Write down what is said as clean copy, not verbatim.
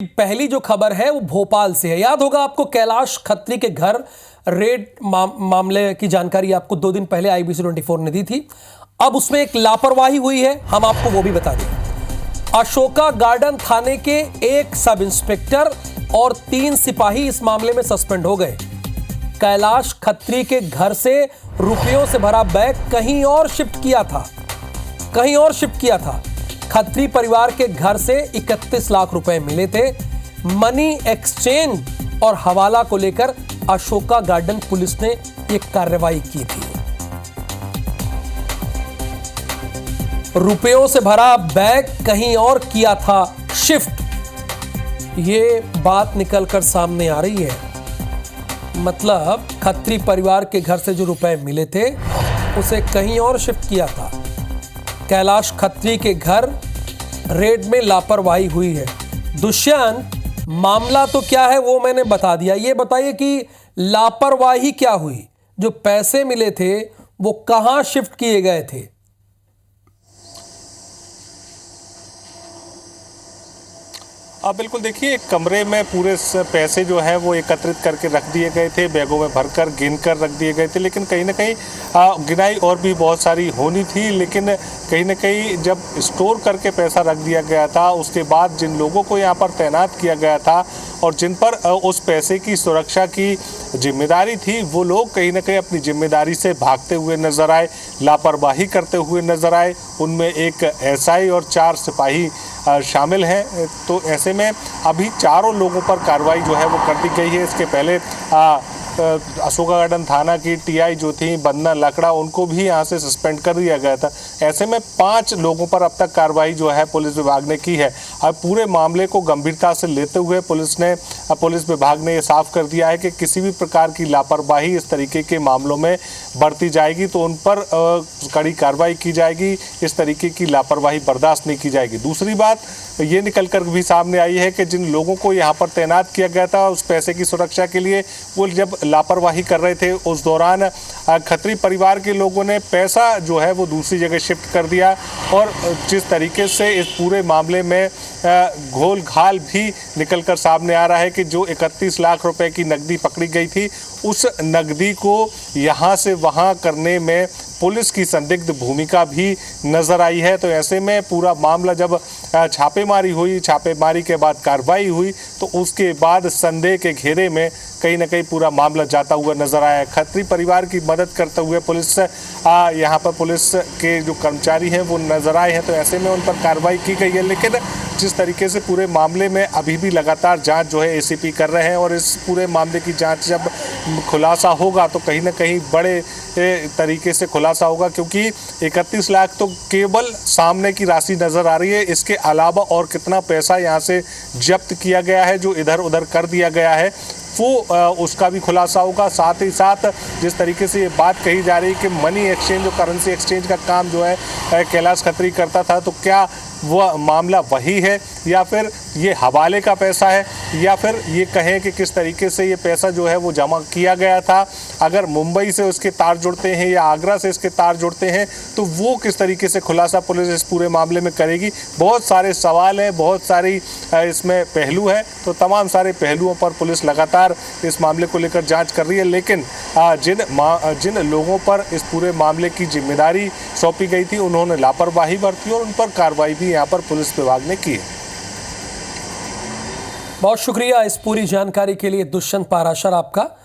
पहली जो खबर है वो भोपाल से है। याद होगा आपको कैलाश खत्री के घर रेड मामले की जानकारी आपको 2 दिन पहले IBC 24 ने दी थी। अब उसमें एक लापरवाही हुई है, हम आपको वो भी बता दें। अशोका गार्डन थाने के एक सब इंस्पेक्टर और 3 सिपाही इस मामले में सस्पेंड हो गए। कैलाश खत्री के घर से रुपयों से भरा बैग कहीं और शिफ्ट किया था। खत्री परिवार के घर से 31 लाख रुपए मिले थे। मनी एक्सचेंज और हवाला को लेकर अशोका गार्डन पुलिस ने एक कार्रवाई की थी। रुपयों से भरा बैग कहीं और किया था शिफ्ट, ये बात निकलकर सामने आ रही है। मतलब खत्री परिवार के घर से जो रुपए मिले थे उसे कहीं और शिफ्ट किया था। कैलाश खत्री के घर रेड में लापरवाही हुई है। दुष्यंत, मामला तो क्या है वो मैंने बता दिया, ये बताइए कि लापरवाही क्या हुई? जो पैसे मिले थे वो कहां शिफ्ट किए गए थे? बिल्कुल, देखिए, एक कमरे में पूरे पैसे जो है वो एकत्रित करके रख दिए गए थे, बैगों में भरकर गिनकर रख दिए गए थे। लेकिन कहीं ना कहीं गिनाई और भी बहुत सारी होनी थी, लेकिन कहीं ना कहीं जब स्टोर करके पैसा रख दिया गया था, उसके बाद जिन लोगों को यहाँ पर तैनात किया गया था और जिन पर उस पैसे की सुरक्षा की जिम्मेदारी थी, वो लोग कहीं ना कहीं अपनी जिम्मेदारी से भागते हुए नजर आए, लापरवाही करते हुए नजर आए। उनमें एक SI और 4 सिपाही शामिल हैं। तो ऐसे में अभी चारों लोगों पर कार्रवाई जो है वो कर दी गई है। इसके पहले अशोका गार्डन थाना की TI जो थी बंदना लकड़ा, उनको भी यहाँ से सस्पेंड कर दिया गया था। ऐसे में 5 लोगों पर अब तक कार्रवाई जो है पुलिस विभाग ने की है। अब पूरे मामले को गंभीरता से लेते हुए पुलिस विभाग ने ये साफ कर दिया है कि किसी भी प्रकार की लापरवाही इस तरीके के मामलों में बढ़ती जाएगी तो उन पर कड़ी कार्रवाई की जाएगी। इस तरीके की लापरवाही बर्दाश्त नहीं की जाएगी। दूसरी बात ये निकल कर भी सामने आई है कि जिन लोगों को यहाँ पर तैनात किया गया था उस पैसे की सुरक्षा के लिए, वो जब लापरवाही कर रहे थे उस दौरान खत्री परिवार के लोगों ने पैसा जो है वो दूसरी जगह शिफ्ट कर दिया। और जिस तरीके से इस पूरे मामले में घोल घाल भी निकल कर सामने आ रहा है कि जो 31 लाख रुपए की नकदी पकड़ी गई थी, उस नकदी को यहाँ से वहाँ करने में पुलिस की संदिग्ध भूमिका भी नजर आई है। तो ऐसे में पूरा मामला जब छापेमारी के बाद कार्रवाई हुई तो उसके बाद संदेह के घेरे में कहीं ना कहीं पूरा मामला जाता हुआ नजर आया। खत्री परिवार की मदद करते हुए पुलिस यहाँ पर पुलिस के जो कर्मचारी हैं वो नजर आए हैं। तो ऐसे में उन पर कार्रवाई की गई है। लेकिन जिस तरीके से पूरे मामले में अभी भी लगातार जांच जो है ACP कर रहे हैं और इस पूरे मामले की जांच जब खुलासा होगा तो कहीं ना कहीं बड़े तरीके से खुलासा होगा, क्योंकि 31 लाख तो केवल सामने की राशि नज़र आ रही है। इसके अलावा और कितना पैसा यहाँ से जब्त किया गया है, जो इधर उधर कर दिया गया है, वो उसका भी खुलासा होगा। साथ ही साथ जिस तरीके से ये बात कही जा रही है कि मनी एक्सचेंज और करेंसी एक्सचेंज का काम जो है कैलाश खत्री करता था, तो क्या वह मामला वही है या फिर ये हवाले का पैसा है, या फिर ये कहें कि किस तरीके से ये पैसा जो है वो जमा किया गया था। अगर मुंबई से उसके तार जुड़ते हैं या आगरा से इसके तार जुड़ते हैं तो वो किस तरीके से खुलासा पुलिस इस पूरे मामले में करेगी। बहुत सारे सवाल हैं, बहुत सारी इसमें पहलू है। तो तमाम सारे पहलुओं पर पुलिस लगातार इस मामले को लेकर जांच कर रही है। लेकिन जिन लोगों पर इस पूरे मामले की जिम्मेदारी सौंपी गई थी उन्होंने लापरवाही बरती और उन पर कार्रवाई भी यहाँ पर पुलिस विभाग ने की है। बहुत शुक्रिया इस पूरी जानकारी के लिए दुष्यंत पाराशर आपका।